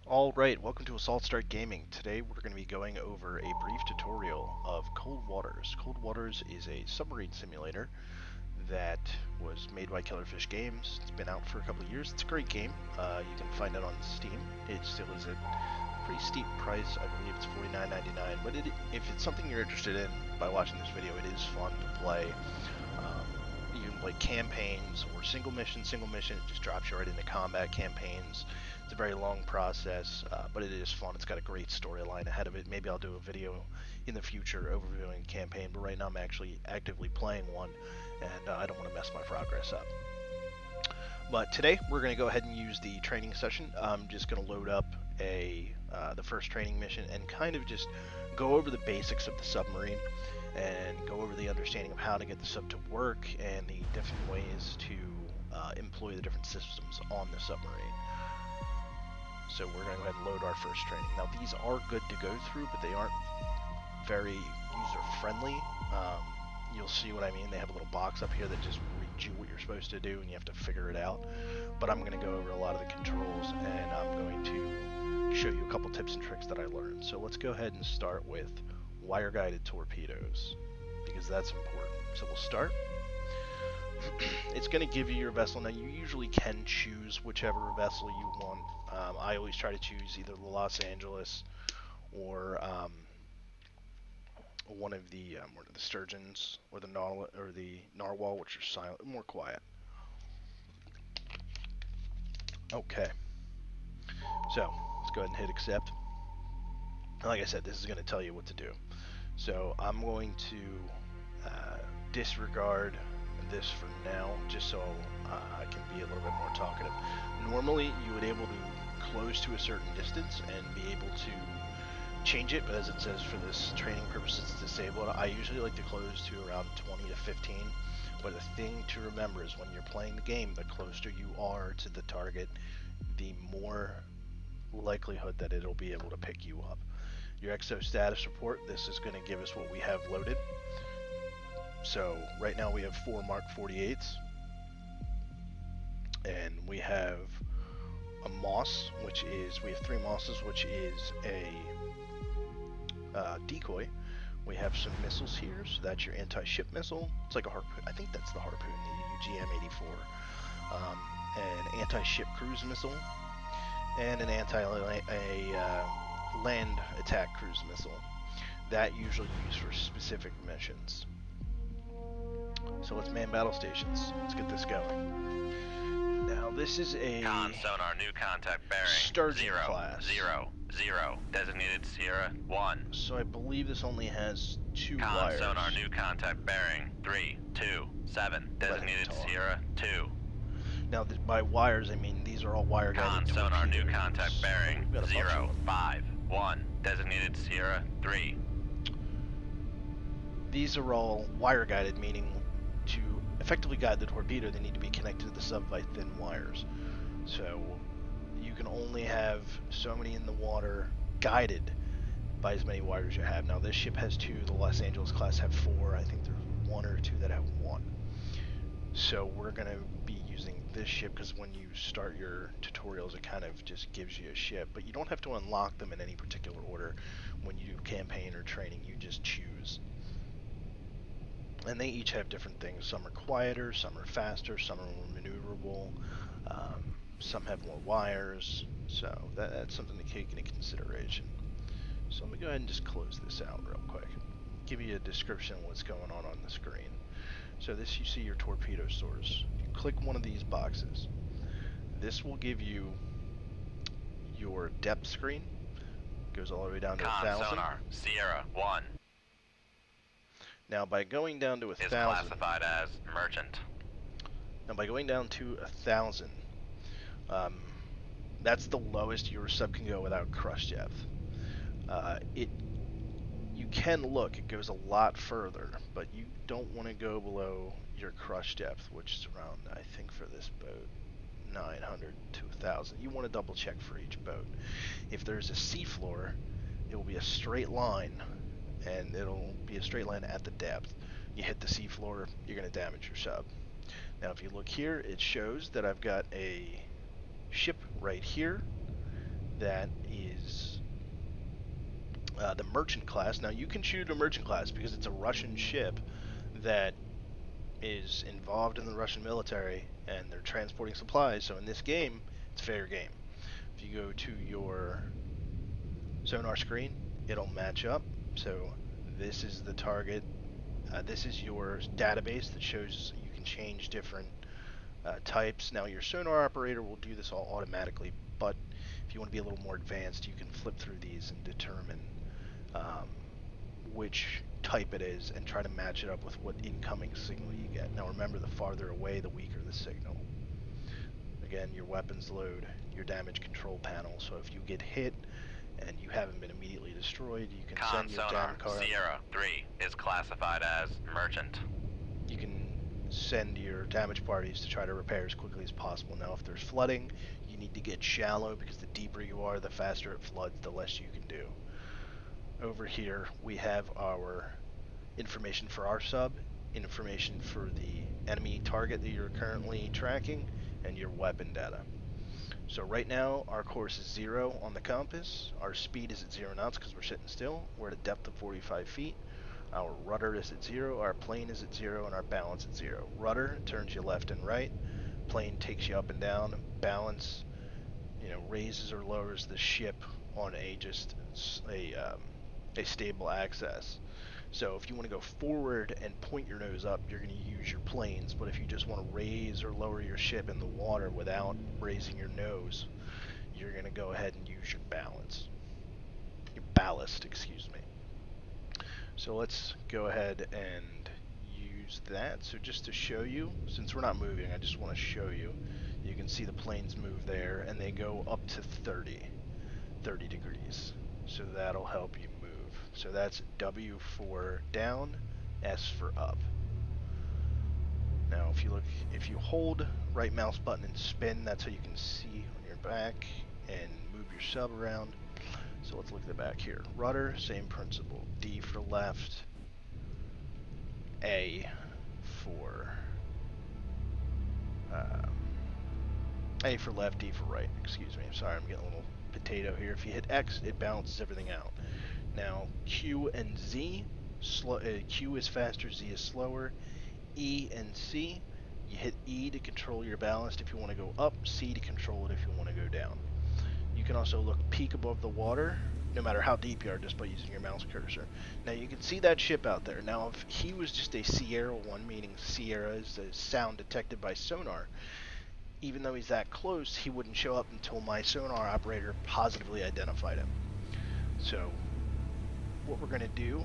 Alright, welcome to Assault Start Gaming. Today we're going to be going over a brief tutorial of Cold Waters. Cold Waters is a submarine simulator that was made by Killerfish Games. It's been out for a couple of years. It's a great game. You can find it on Steam. It still is a pretty steep price. I believe it's $49.99, but if it's something you're interested in by watching this video, it is fun to play. You can play campaigns or single mission. Single mission, it just drops you right into combat campaigns. It's a very long process, but it is fun. It's got a great storyline ahead of it. Maybe I'll do a video in the future overviewing the campaign, but right now I'm actually actively playing one, and I don't want to mess my progress up. But today we're going to go ahead and use the training session. I'm just going to load up the first training mission and kind of just go over the basics of the submarine and go over the understanding of how to get the sub to work and the different ways to employ the different systems on the submarine. So we're going to go ahead and load our first training. Now these are good to go through, but they aren't very user-friendly. You'll see what I mean. They have a little box up here that just reads you what you're supposed to do, and you have to figure it out. But I'm going to go over a lot of the controls, and I'm going to show you a couple tips and tricks that I learned. So let's go ahead and start with wire-guided torpedoes, because that's important. So we'll start. It's going to give you your vessel. Now you usually can choose whichever vessel you want. I always try to choose either the Los Angeles or one of the sturgeons or the narwhal, which are silent, more quiet. Okay, so let's go ahead and hit accept. Like I said, this is going to tell you what to do. So I'm going to disregard this for now, just so I can be a little bit more talkative. Normally, you would be able to close to a certain distance and be able to change it, but as it says for this training purposes, it's disabled. I usually like to close to around 20 to 15, but the thing to remember is when you're playing the game, the closer you are to the target, the more likelihood that it'll be able to pick you up. Your Exo Status Report, this is going to give us what we have loaded. So right now we have 4 Mark 48s, and we have a Moss, we have 3 Mosses, which is a decoy. We have some missiles here, so that's your anti-ship missile. It's like a harpoon. I think that's the harpoon, the UGM-84. An anti-ship cruise missile, and an land attack cruise missile. That usually used for specific missions. So let's man battle stations. Let's get this going. Now this is a sonar, new contact bearing sturgeon class. 0, designated Sierra 1. So I believe this only has 2 wires. Sonar, new contact bearing 327, designated Sierra 2. Now by wires I mean these are all wire guided torpedoes. Sonar, new contact bearing 051, designated Sierra 3. These are all wire guided, meaning to effectively guide the torpedo they need to be connected to the sub by thin wires. So you can only have so many in the water guided by as many wires you have. Now this ship has 2, the Los Angeles class have 4, I think there's 1 or 2 that have 1. So we're going to be using this ship because when you start your tutorials it kind of just gives you a ship, but you don't have to unlock them in any particular order. When you do campaign or training you just choose. And they each have different things. Some are quieter, some are faster, some are more maneuverable, some have more wires, so that's something to take into consideration. So let me go ahead and just close this out real quick. Give you a description of what's going on the screen. So this, you see your torpedo source. You click one of these boxes. This will give you your depth screen. It goes all the way down to 1,000. Sonar, Sierra 1. Now by going down to 1,000, classified as merchant. Now by going down to 1,000, that's the lowest your sub can go without crush depth. You can look, it goes a lot further, but you don't want to go below your crush depth, which is around, I think for this boat, 900 to 1,000. You want to double check for each boat. If there's a seafloor, it will be a straight line, and it'll be a straight line at the depth. You hit the seafloor, you're going to damage your sub. Now if you look here, it shows that I've got a ship right here that is the merchant class. Now you can shoot a merchant class because it's a Russian ship that is involved in the Russian military and they're transporting supplies. So in this game, it's fair game. If you go to your sonar screen, it'll match up. So this is the target. This is your database that shows you can change different types. Now your sonar operator will do this all automatically, but if you want to be a little more advanced, you can flip through these and determine which type it is and try to match it up with what incoming signal you get. Now remember, the farther away, the weaker the signal. Again, your weapons load, your damage control panel, so if you get hit and you haven't been immediately destroyed, you can send your sonar, dam card. Sierra 3 is classified as merchant. You can send your damage parties to try to repair as quickly as possible. Now if there's flooding, you need to get shallow because the deeper you are, the faster it floods, the less you can do. Over here we have our information for our sub, information for the enemy target that you're currently tracking, and your weapon data. So right now our course is 0 on the compass, our speed is at 0 knots because we're sitting still, we're at a depth of 45 feet, our rudder is at 0, our plane is at 0, and our balance at 0. Rudder turns you left and right, plane takes you up and down, balance, raises or lowers the ship on a stable axis. So if you want to go forward and point your nose up, you're going to use your planes, but if you just want to raise or lower your ship in the water without raising your nose, you're going to go ahead and use your ballast, excuse me. So let's go ahead and use that. So just to show you, since we're not moving, I just want to show you. You can see the planes move there, and they go up to 30 degrees. So that'll help you move. So that's W for down, S for up. Now if you hold right mouse button and spin, that's how you can see on your back and move your sub around. So let's look at the back here. Rudder, same principle. D for left, A for left, D for right. Excuse me. I'm sorry, I'm getting a little potato here. If you hit X, it balances everything out. Now Q and Z, Q is faster, Z is slower. E and C, you hit E to control your ballast if you want to go up, C to control it if you want to go down. You can also peek above the water, no matter how deep you are, just by using your mouse cursor. Now you can see that ship out there. Now if he was just a Sierra 1, meaning Sierra is the sound detected by sonar, even though he's that close, he wouldn't show up until my sonar operator positively identified him. So what we're going to do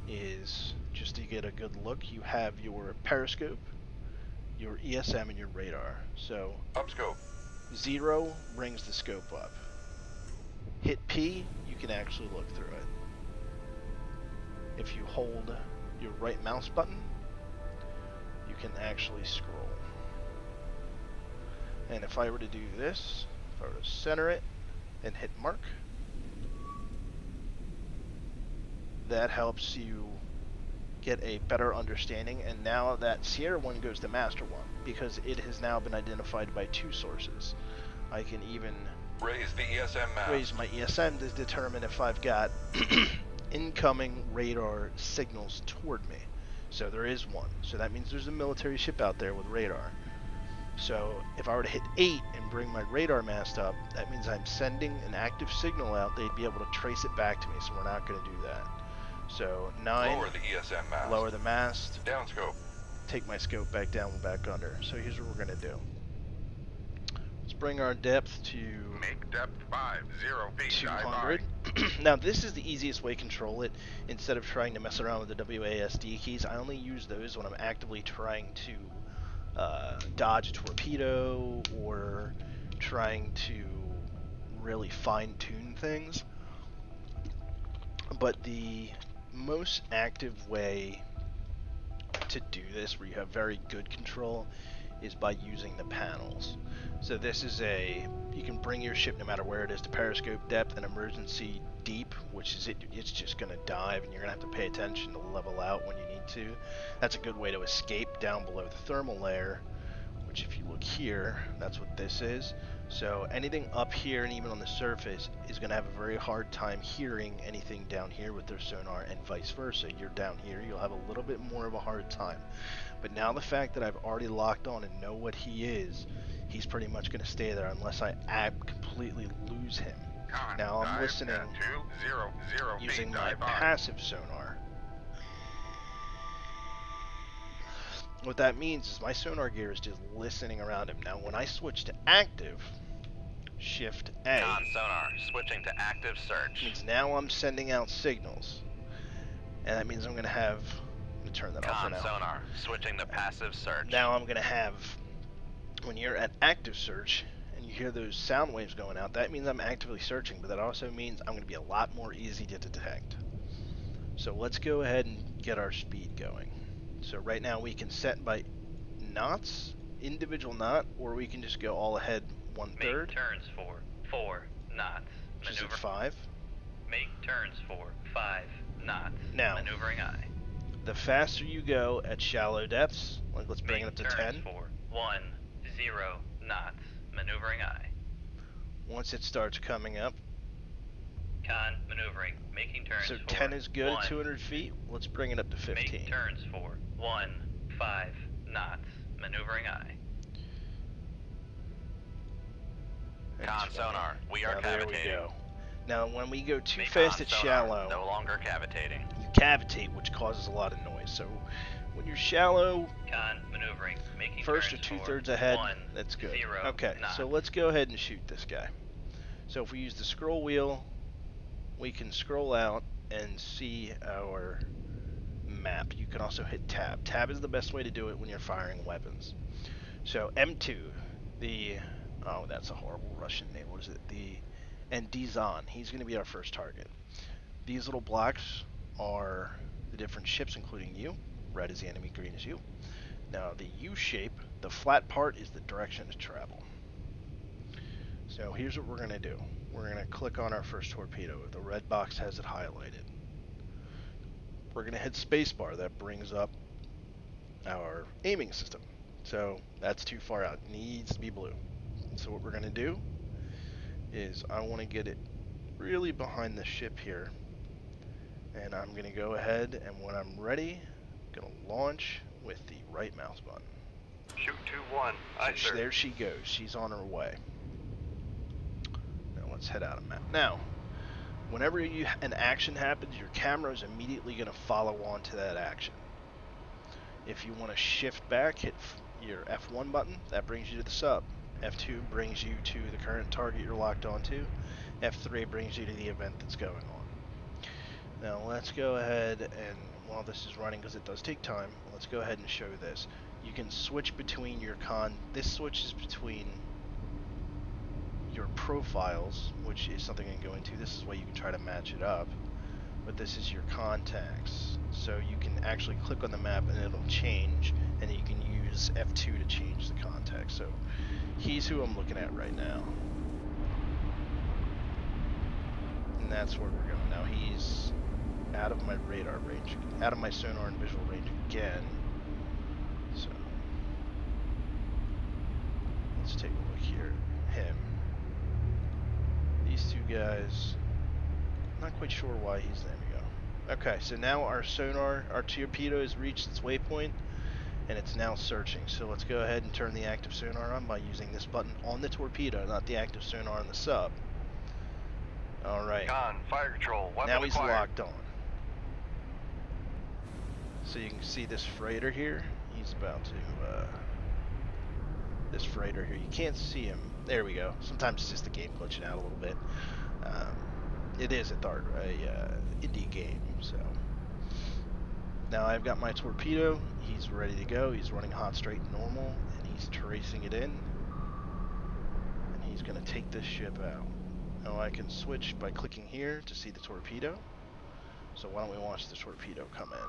is, just to get a good look, you have your periscope, your ESM, and your radar. So up scope. 0 brings the scope up. Hit P, you can actually look through it. If you hold your right mouse button, you can actually scroll. And if I were to do this, if I were to center it and hit mark, that helps you get a better understanding. And now that Sierra 1 goes to Master 1 because it has now been identified by 2 sources. I can even raise the ESM mast. Raise my ESM to determine if I've got incoming radar signals toward me. So there is one. So that means there's a military ship out there with radar. So if I were to hit 8 and bring my radar mast up, that means I'm sending an active signal out. They'd be able to trace it back to me, so we're not going to do that. So 9, lower the ESM mast. Lower the mast. Down scope. Take my scope back down and back under. So here's what we're going to do. Let's bring our depth to make depth 50 feet. 200. Now this is the easiest way to control it. Instead of trying to mess around with the WASD keys, I only use those when I'm actively trying to dodge a torpedo or trying to really fine-tune things. But the most active way to do this, where you have very good control, is by using the panels. So this is you can bring your ship no matter where it is to periscope depth and emergency deep, which is it's just going to dive and you're going to have to pay attention to level out when you need to. That's a good way to escape down below the thermal layer, which if you look here, that's what this is. So anything up here and even on the surface is going to have a very hard time hearing anything down here with their sonar, and vice versa. You're down here, you'll have a little bit more of a hard time. But now the fact that I've already locked on and know what he is, he's pretty much going to stay there unless I completely lose him. Now I'm listening using my passive sonar. What that means is my sonar gear is just listening around him. Now when I switch to active, Shift A. Con sonar, switching to active search. Means now I'm sending out signals. And that means I'm going to have... Let me turn that off for now. Con sonar, switching to passive search. Now I'm going to have... When you're at active search, and you hear those sound waves going out, that means I'm actively searching, but that also means I'm going to be a lot more easy to detect. So let's go ahead and get our speed going. So right now we can set by knots, individual knot, or we can just go all ahead 1/3. Make turns for 4 knots. Which is at 5. Make turns for 5 knots. Now, maneuvering eye. The faster you go at shallow depths, like let's bring it up to 10. For 10 knots. Maneuvering eye. Once it starts coming up. Con maneuvering. Making turns so for 10 is good 1. at 200 feet. Let's bring it up to 15. Make turns for 15 knots. Maneuvering eye. Con sonar, we are now, cavitating. There we go. Now when we go too Make fast at sonar, shallow, no longer cavitating. you cavitate, which causes a lot of noise. So when you're shallow, Con maneuvering. Making first or turns 2/3 for ahead, 10 that's good. Okay, knots. so let's go ahead and shoot this guy. So if we use the scroll wheel, we can scroll out and see our map. You can also hit tab. Tab is the best way to do it when you're firing weapons. So M2, oh, that's a horrible Russian name. What is it? And Dizan, he's going to be our first target. These little blocks are the different ships, including you. Red is the enemy, green is you. Now the U shape, the flat part is the direction to travel. So here's what we're going to do. We're going to click on our first torpedo. The red box has it highlighted. We're going to hit spacebar. That brings up our aiming system. So that's too far out. It needs to be blue. So what we're going to do is I want to get it really behind the ship here. And I'm going to go ahead, and when I'm ready, I'm going to launch with the right mouse button. Shoot 2-1. Aye, So sir. there she goes. She's on her way. Now let's head out of map. Now, whenever an action happens, your camera is immediately going to follow on to that action. If you want to shift back, hit your F1 button. That brings you to the sub. F2 brings you to the current target you're locked onto. F3 brings you to the event that's going on. Now let's go ahead and, while this is running, because it does take time, let's go ahead and show this. You can switch between your this switches between your profiles, which is something I can go into. This is where you can try to match it up. But this is your contacts. So you can actually click on the map and it'll change, and then you can use F2 to change the contact. So he's who I'm looking at right now. And that's where we're going. Now he's out of my radar range, out of my sonar and visual range again. So let's take a look here. Him. These two guys. Not quite sure why he's there. We go. Okay, so now our sonar, our torpedo has reached its waypoint, and it's now searching. So let's go ahead and turn the active sonar on by using this button on the torpedo, not the active sonar on the sub. Alright. Con, fire control. Weapon Now he's acquired. locked on. So you can see this freighter here. He's about to, this freighter here. You can't see him. There we go. Sometimes it's just the game glitching out a little bit. It is a indie game, so. Now I've got my torpedo. He's ready to go. He's running hot, straight, and normal, and he's tracing it in. And he's going to take this ship out. Now I can switch by clicking here to see the torpedo. So why don't we watch the torpedo come in?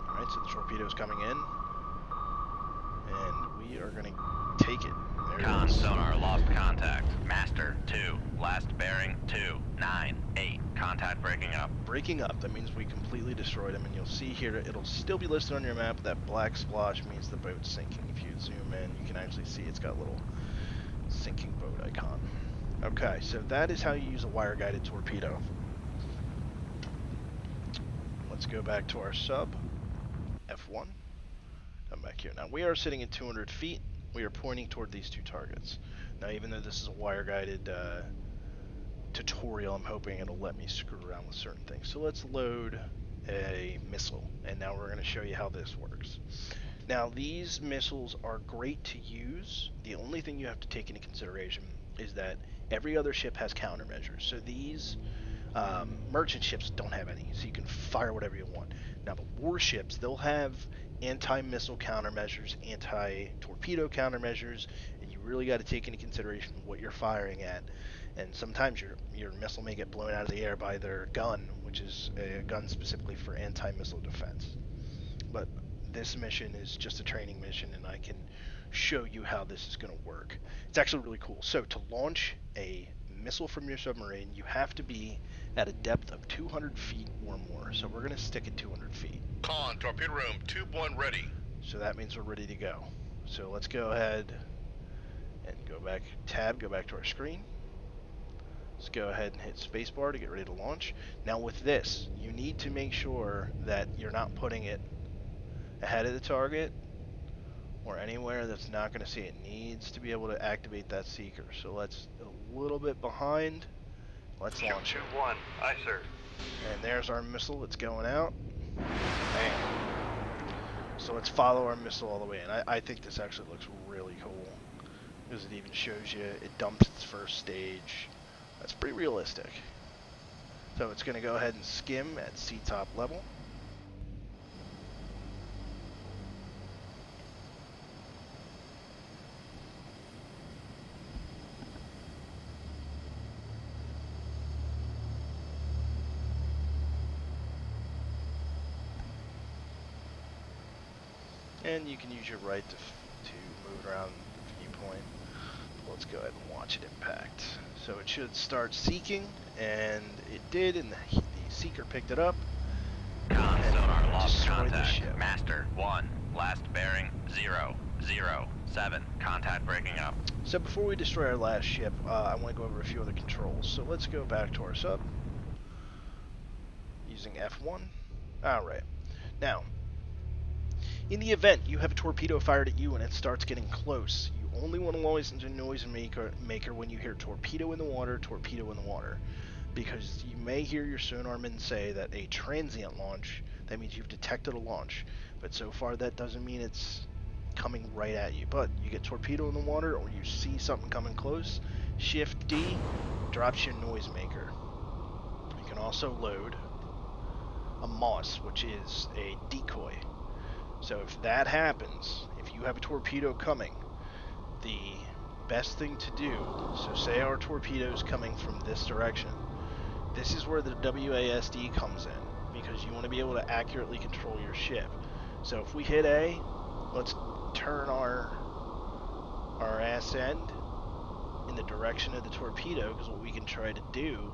Alright, so the torpedo's coming in. And we we are going to take it. There Con it is. sonar lost contact. Master 2, last bearing 298. Contact breaking up. Breaking up, that means we completely destroyed him, and you'll see here it'll still be listed on your map. That black splotch means the boat's sinking. If you zoom in, you can actually see it's got a little sinking boat icon. Okay, so that is how you use a wire-guided torpedo. Let's go back to our sub, F1. Come back here. Now we are sitting at 200 feet. We are pointing toward these two targets. Now even though this is a wire-guided tutorial, I'm hoping it'll let me screw around with certain things. So let's load a missile, and now we're going to show you how this works. Now these missiles are great to use. The only thing you have to take into consideration is that every other ship has countermeasures. So these merchant ships don't have any, so you can fire whatever you want. Now the warships, they'll have anti-missile countermeasures, anti-torpedo countermeasures, and you really got to take into consideration what you're firing at. And sometimes your missile may get blown out of the air by their gun, which is a gun specifically for anti-missile defense. But this mission is just a training mission, and I can show you how this is going to work. It's actually really cool. So to launch a missile from your submarine, you have to be at a depth of 200 feet or more. So we're going to stick at 200 feet. Con, torpedo room, tube 1 ready. So that means we're ready to go. So let's go ahead and go back to our screen. Let's go ahead and hit spacebar to get ready to launch. Now with this, you need to make sure that you're not putting it ahead of the target or anywhere that's not going to see it. Needs to be able to activate that seeker. So let's a little bit behind. Let's launch it. 2-1. Aye, sir. And there's our missile. It's going out. Bam. So let's follow our missile all the way in. I think this actually looks really cool because it even shows you it dumps its first stage. That's pretty realistic. So it's going to go ahead and skim at sea-top level. And you can use your right to move around the viewpoint. Let's go ahead and watch it impact. So it should start seeking, and it did, and the seeker picked it up. Con sonar lost destroyed the contact. ship. Master 1, last bearing 007. Contact breaking up. So before we destroy our last ship, I want to go over a few other controls. So let's go back to our sub using F1. Alright. Now, in the event you have a torpedo fired at you and it starts getting close, you only want to listen to noise maker when you hear torpedo in the water, because you may hear your sonarman say that a transient launch, that means you've detected a launch, but so far that doesn't mean it's coming right at you. But you get torpedo in the water or you see something coming close, Shift D drops your noise maker. You can also load a Moss, which is a decoy. So if that happens, if you have a torpedo coming, the best thing to do, so say our torpedo is coming from this direction, this is where the WASD comes in, because you want to be able to accurately control your ship. So if we hit A, let's turn our ass end in the direction of the torpedo, because what we can try to do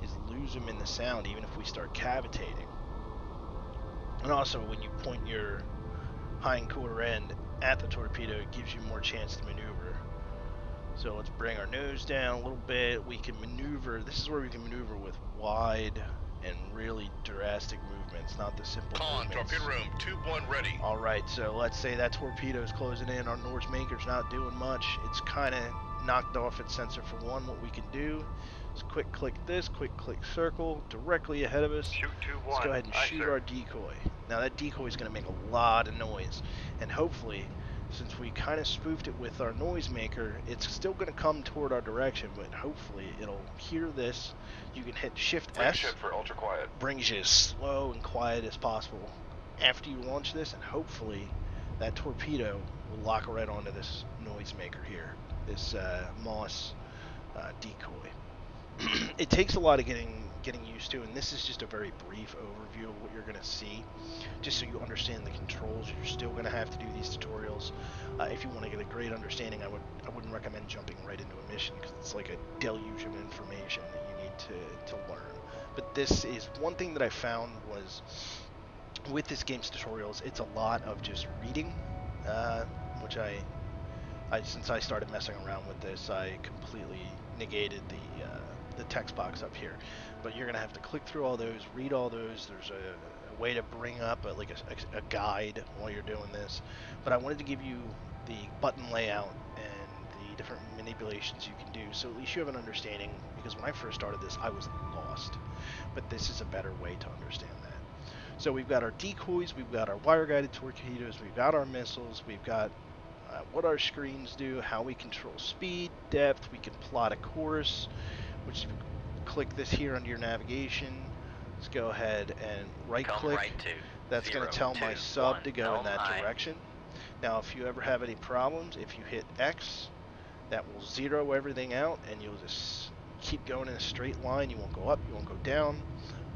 is lose them in the sound even if we start cavitating. And also, when you point your hind quarter end at the torpedo, it gives you more chance to maneuver. So let's bring our nose down a little bit. We can maneuver. This is where we can maneuver with wide and really drastic movements, not the simple Con, movements. torpedo room, tube 1 ready. Alright, so let's say that torpedo is closing in. Our noise maker's not doing much. It's kind of knocked off its sensor for one. What we can do is quick click this, quick click circle directly ahead of us. Shoot 2-1. Let's go ahead and Aye, shoot sir. our decoy. Now that decoy is going to make a lot of noise, and hopefully, since we kind of spoofed it with our noise maker, it's still going to come toward our direction, but hopefully it'll hear this. You can hit Shift Bring S, ship for ultra quiet. brings you as slow and quiet as possible after you launch this, and hopefully that torpedo will lock right onto this noise maker here, this Moss decoy. It takes a lot of getting getting used to, and this is just a very brief overview of what you're going to see, just so you understand the controls. You're still going to have to do these tutorials. If you want to get a great understanding, I wouldn't recommend jumping right into a mission, because it's like a deluge of information that you need to learn. But this is one thing that I found was, with this game's tutorials, it's a lot of just reading, which since I started messing around with this, I completely negated the text box up here. But you're gonna have to click through all those, read all those. There's a way to bring up a guide while you're doing this. But I wanted to give you the button layout and the different manipulations you can do, so at least you have an understanding. Because when I first started this, I was lost. But this is a better way to understand that. So we've got our decoys, we've got our wire-guided torpedoes, we've got our missiles, we've got what our screens do, how we control speed, depth. We can plot a course, which if you click this here under your navigation, let's go ahead and right-click. Right to That's going to tell my 021 sub to go in that Helm I. direction. Now, if you ever have any problems, if you hit X, that will zero everything out, and you'll just keep going in a straight line. You won't go up, you won't go down,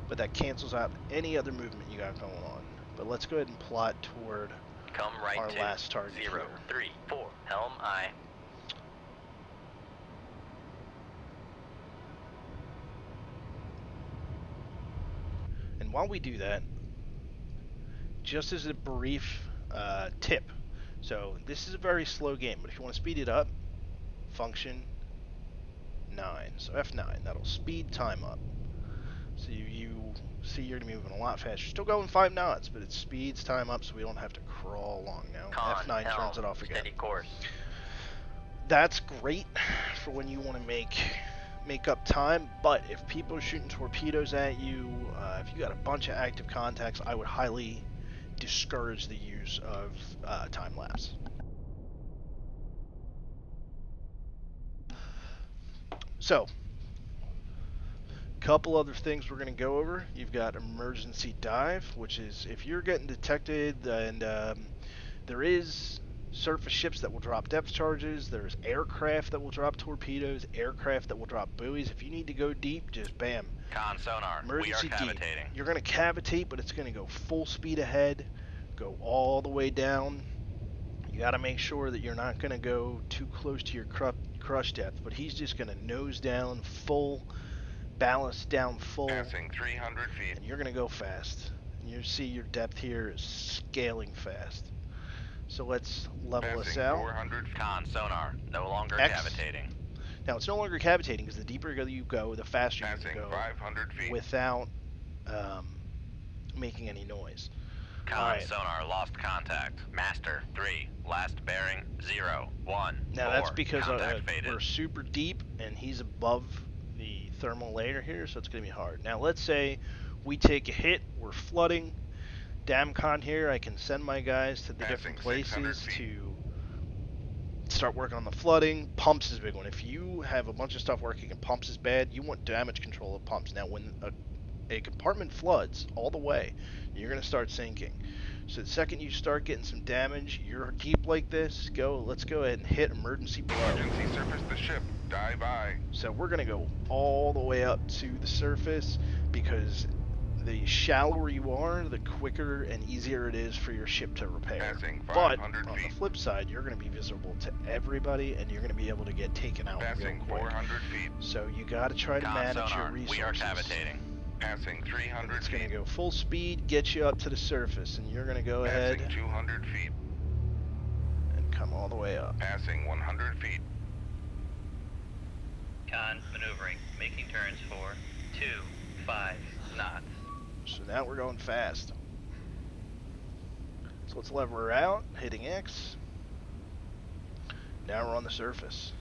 but that cancels out any other movement you got going on. But let's go ahead and plot toward Come right our to last target 034 Helm I. And while we do that, just as a brief tip, so this is a very slow game, but if you want to speed it up, function 9, so F9, that'll speed time up. So you see you're going to be moving a lot faster. Still going 5 knots, but it speeds time up so we don't have to crawl along now. F9 turns it off again. Steady course. That's great for when you want to make up time, but if people are shooting torpedoes at you, if you got a bunch of active contacts, I would highly discourage the use of time lapse. So, couple other things we're going to go over. You've got emergency dive, which is if you're getting detected, and there is surface ships that will drop depth charges, there's aircraft that will drop torpedoes, aircraft that will drop buoys. If you need to go deep, just bam. Con sonar, Emergency we are deep. cavitating. You're going to cavitate, but it's going to go full speed ahead, go all the way down. You got to make sure that you're not going to go too close to your crush depth, but he's just going to nose down full, ballast down full, Passing 300 feet. and you're going to go fast. And you see your depth here is scaling fast. So let's level this Passing out. 400 feet. Con sonar, no longer X. cavitating. Now it's no longer cavitating because the deeper you go, the faster you Passing can go 500 feet. without making any noise. Con Alright. sonar, lost contact. Master 3, last bearing 014. Now that's because contact faded. we're super deep and he's above the thermal layer here, so it's going to be hard. Now let's say we take a hit, we're flooding. Damcon here, I can send my guys to the different Passing 600 places feet. to start working on the flooding. Pumps is a big one. If you have a bunch of stuff working and pumps is bad, you want damage control of pumps. Now when a compartment floods all the way, you're going to start sinking. So the second you start getting some damage, you're deep like this, let's go ahead and hit emergency blow. Emergency surface the ship. Dive I. So we're going to go all the way up to the surface, because the shallower you are, the quicker and easier it is for your ship to repair. Passing But 500 on feet. the flip side, you're going to be visible to everybody, and you're going to be able to get taken out real Passing quick. 400 feet. So you got to try to Con manage sonar, your resources. we are cavitating. Passing And 300 it's going feet. to go full speed, get you up to the surface, and you're going to go ahead Passing 200 feet. and come all the way up. Passing 100 feet. Con maneuvering, making turns for 25 knots. So now we're going fast. So let's lever her out, hitting X. Now we're on the surface.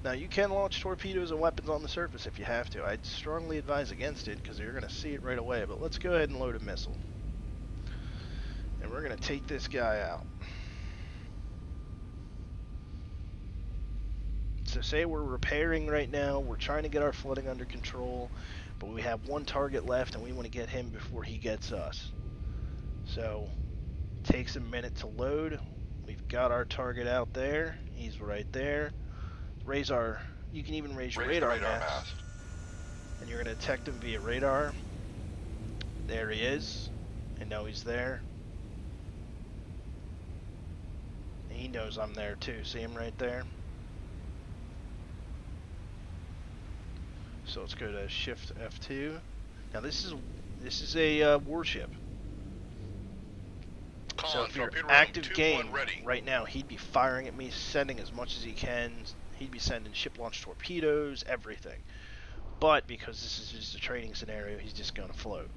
Now you can launch torpedoes and weapons on the surface if you have to. I'd strongly advise against it because you're going to see it right away. But let's go ahead and load a missile. And we're going to take this guy out. So say we're repairing right now, we're trying to get our flooding under control, but we have one target left and we want to get him before he gets us. So takes a minute to load. We've got our target out there. He's right there. You can even raise your radar mast. and you're going to detect him via radar. There he is. I know he's there. He knows I'm there too. See him right there? So let's go to Shift F2. Now this is a warship. So if you're active game right now, he'd be firing at me, sending as much as he can. He'd be sending ship launch torpedoes, everything. But because this is just a training scenario, he's just going to float.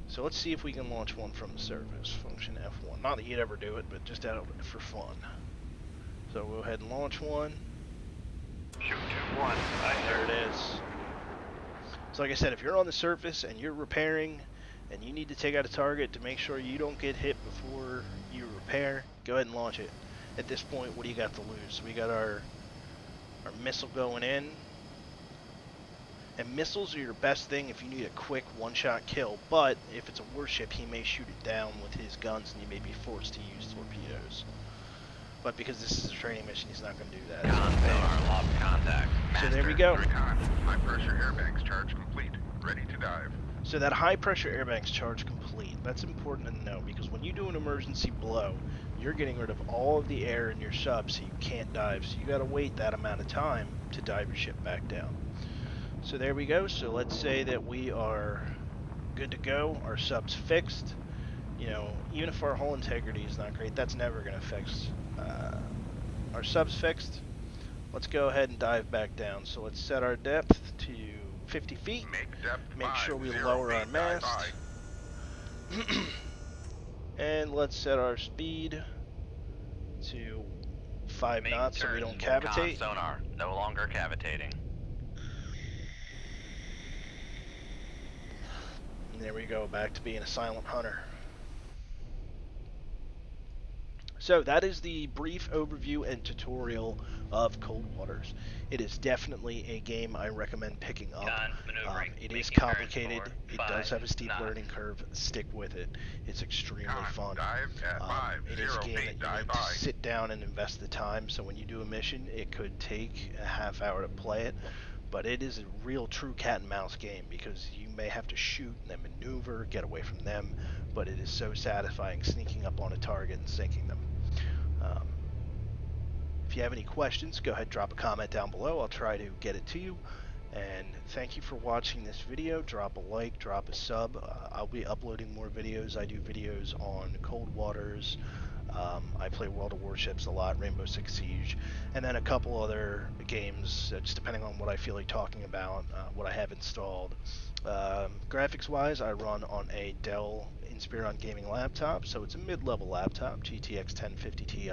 So let's see if we can launch one from the surface. Function F1. Not that you'd ever do it, but just out for fun. So we'll go ahead and launch one. Shoot 2-1. Aye, There sir. it is. So like I said, if you're on the surface and you're repairing and you need to take out a target to make sure you don't get hit before you repair, go ahead and launch it. At this point, what do you got to lose? We got our missile going in. And missiles are your best thing if you need a quick one-shot kill, but if it's a warship, he may shoot it down with his guns and you may be forced to use torpedoes. But because this is a training mission, he's not going to do that. Sonar lost contact. So there we go. Recon. High pressure airbags charge complete. Ready to dive. So that high pressure airbags charge complete. That's important to know because when you do an emergency blow, you're getting rid of all of the air in your sub so you can't dive. So you got to wait that amount of time to dive your ship back down. So there we go. So let's say that we are good to go. Our sub's fixed. You know, even if our hull integrity is not great, that's never going to affect our sub's fixed. Let's go ahead and dive back down. So let's set our depth to 50 feet. Make sure we lower our mast. And let's set our speed to 5 knots so we don't cavitate. Sonar no longer cavitating. And there we go, back to being a silent hunter. So that is the brief overview and tutorial of Cold Waters. It is definitely a game I recommend picking up. It is complicated. It does have a steep learning curve. Stick with it. It's extremely fun. It is a game that you need to sit down and invest the time. So when you do a mission, it could take a half hour to play it. But it is a real true cat and mouse game because you may have to shoot and then maneuver, get away from them. But it is so satisfying sneaking up on a target and sinking them. If you have any questions, go ahead and drop a comment down below. I'll try to get it to you. And thank you for watching this video. Drop a like, drop a sub. I'll be uploading more videos. I do videos on Cold Waters. I play World of Warships a lot, Rainbow Six Siege, and then a couple other games, just depending on what I feel like talking about, what I have installed. Graphics-wise, I run on a Dell Inspiron gaming laptop, so it's a mid-level laptop, GTX 1050 Ti,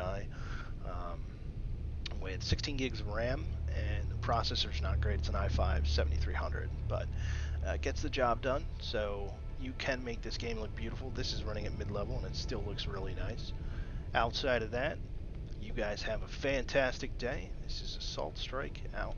with 16 gigs of RAM, and the processor's not great. It's an i5 7300, but it gets the job done, so you can make this game look beautiful. This is running at mid-level, and it still looks really nice. Outside of that, you guys have a fantastic day. This is Assault Strike out.